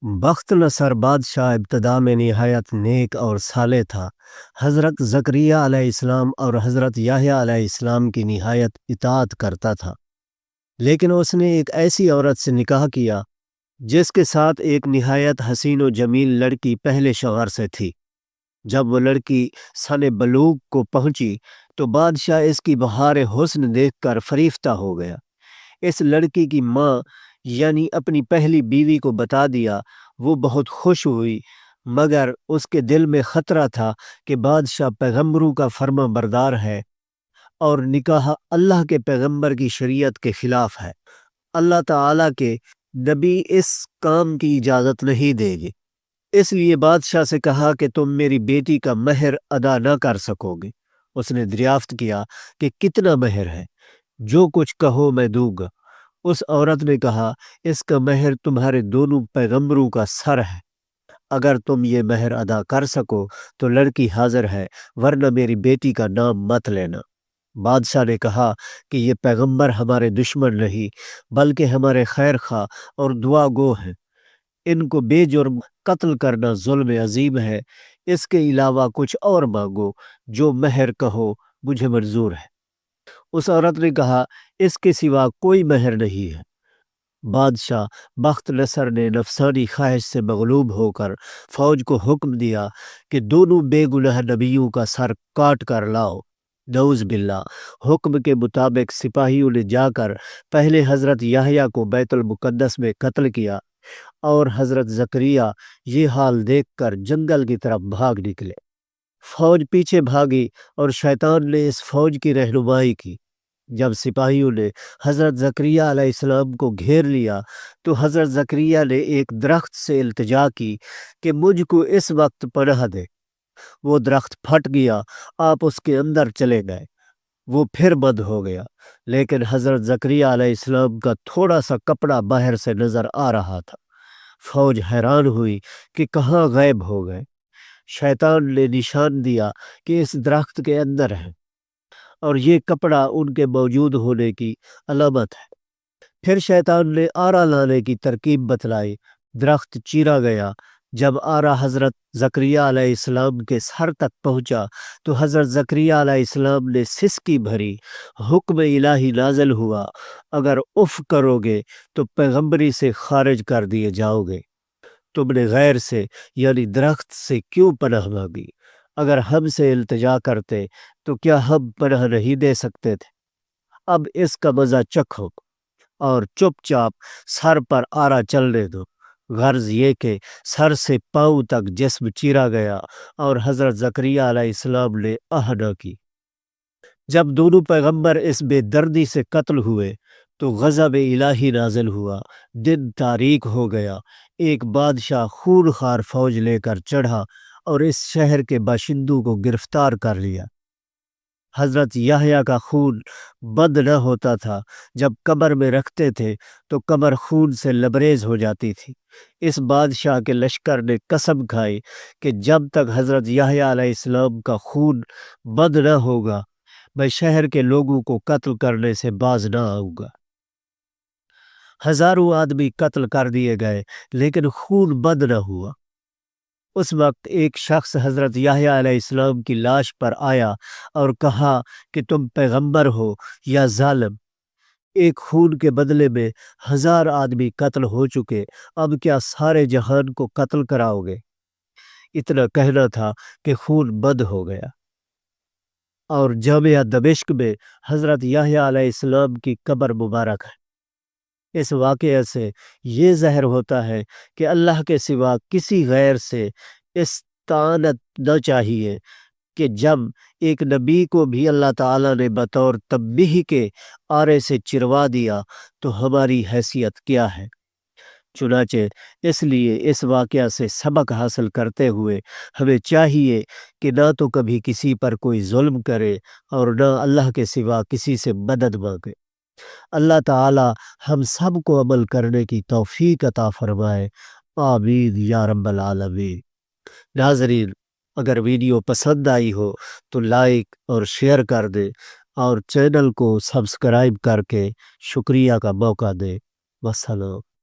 بخت نصر بادشاہ ابتدا میں نہایت نیک اور صالح تھا۔ حضرت زکریہ علیہ السلام اور حضرت یحییٰ علیہ السلام کی نہایت اطاعت کرتا تھا، لیکن اس نے ایک ایسی عورت سے نکاح کیا جس کے ساتھ ایک نہایت حسین و جمیل لڑکی پہلے شوہر سے تھی۔ جب وہ لڑکی سن بلوغ کو پہنچی تو بادشاہ اس کی بہار حسن دیکھ کر فریفتہ ہو گیا۔ اس لڑکی کی ماں یعنی اپنی پہلی بیوی کو بتا دیا۔ وہ بہت خوش ہوئی، مگر اس کے دل میں خطرہ تھا کہ بادشاہ پیغمبروں کا فرما بردار ہے اور نکاح اللہ کے پیغمبر کی شریعت کے خلاف ہے۔ اللہ تعالیٰ کے نبی اس کام کی اجازت نہیں دے گے، اس لیے بادشاہ سے کہا کہ تم میری بیٹی کا مہر ادا نہ کر سکو گے۔ اس نے دریافت کیا کہ کتنا مہر ہے؟ جو کچھ کہو میں دوں گا۔ اس عورت نے کہا اس کا مہر تمہارے دونوں پیغمبروں کا سر ہے۔ اگر تم یہ مہر ادا کر سکو تو لڑکی حاضر ہے، ورنہ میری بیٹی کا نام مت لینا۔ بادشاہ نے کہا کہ یہ پیغمبر ہمارے دشمن نہیں بلکہ ہمارے خیر خواہ اور دعا گو ہیں۔ ان کو بے جرم قتل کرنا ظلم عظیم ہے۔ اس کے علاوہ کچھ اور مانگو، جو مہر کہو مجھے منظور ہے۔ اس عورت نے کہا اس کے سوا کوئی مہر نہیں ہے۔ بادشاہ بخت نصر نے نفسانی خواہش سے مغلوب ہو کر فوج کو حکم دیا کہ دونوں بے گناہ نبیوں کا سر کاٹ کر لاؤ۔ نعوذ باللہ۔ حکم کے مطابق سپاہیوں نے جا کر پہلے حضرت یحییٰ کو بیت المقدس میں قتل کیا اور حضرت زکریہ یہ حال دیکھ کر جنگل کی طرف بھاگ نکلے۔ فوج پیچھے بھاگی اور شیطان نے اس فوج کی رہنمائی کی۔ جب سپاہیوں نے حضرت زکریہ علیہ السلام کو گھیر لیا تو حضرت زکریہ نے ایک درخت سے التجا کی کہ مجھ کو اس وقت پناہ دے۔ وہ درخت پھٹ گیا، آپ اس کے اندر چلے گئے۔ وہ پھر بند ہو گیا، لیکن حضرت زکریہ علیہ السلام کا تھوڑا سا کپڑا باہر سے نظر آ رہا تھا۔ فوج حیران ہوئی کہ کہاں غائب ہو گئے۔ شیطان نے نشان دیا کہ اس درخت کے اندر ہے اور یہ کپڑا ان کے موجود ہونے کی علامت ہے۔ پھر شیطان نے آرا لانے کی ترکیب بتلائی۔ درخت چیرا گیا۔ جب آرا حضرت زکریہ علیہ السلام کے سر تک پہنچا تو حضرت زکریہ علیہ السلام نے سسکی بھری۔ حکم الہی نازل ہوا، اگر اف کرو گے تو پیغمبری سے خارج کر دیے جاؤ گے۔ تم نے غیر سے یعنی درخت سے کیوں پناہ مانگی؟ اگر ہم سے التجا کرتے تو کیا ہم پناہ نہیں دے سکتے تھے؟ اب اس کا مزہ چکھو اور چپ چاپ سر پر آرا چلنے دو۔ غرض یہ کہ سر سے پاؤں تک جسم چیرا گیا اور حضرت زکریہ علیہ السلام نے آہ نہ کی۔ جب دونوں پیغمبر اس بے دردی سے قتل ہوئے تو غضب الہی نازل ہوا۔ دن تاریک ہو گیا۔ ایک بادشاہ خون خوار فوج لے کر چڑھا اور اس شہر کے باشندوں کو گرفتار کر لیا۔ حضرت یحییٰ کا خون بند نہ ہوتا تھا۔ جب قبر میں رکھتے تھے تو قبر خون سے لبریز ہو جاتی تھی۔ اس بادشاہ کے لشکر نے قسم کھائی کہ جب تک حضرت یحییٰ علیہ السلام کا خون بند نہ ہوگا میں شہر کے لوگوں کو قتل کرنے سے باز نہ آؤں گا۔ ہزاروں آدمی قتل کر دیے گئے لیکن خون بند نہ ہوا۔ اس وقت ایک شخص حضرت یحییٰ علیہ السلام کی لاش پر آیا اور کہا کہ تم پیغمبر ہو یا ظالم؟ ایک خون کے بدلے میں 1000 آدمی قتل ہو چکے، اب کیا سارے جہان کو قتل کراؤ گے؟ اتنا کہنا تھا کہ خون بند ہو گیا۔ اور جامعہ دمشق میں حضرت یحییٰ علیہ السلام کی قبر مبارک ہے۔ اس واقعے سے یہ ظاہر ہوتا ہے کہ اللہ کے سوا کسی غیر سے استعانت نہ چاہیے کہ جب ایک نبی کو بھی اللہ تعالیٰ نے بطور تنبیہ کے آرے سے چروا دیا تو ہماری حیثیت کیا ہے؟ چنانچہ اس لیے اس واقعہ سے سبق حاصل کرتے ہوئے ہمیں چاہیے کہ نہ تو کبھی کسی پر کوئی ظلم کرے اور نہ اللہ کے سوا کسی سے مدد مانگے۔ اللہ تعالی ہم سب کو عمل کرنے کی توفیق عطا فرمائے، آمین یا رب العالمین۔ ناظرین، اگر ویڈیو پسند آئی ہو تو لائک اور شیئر کر دیں اور چینل کو سبسکرائب کر کے شکریہ کا موقع دیں۔ والسلام۔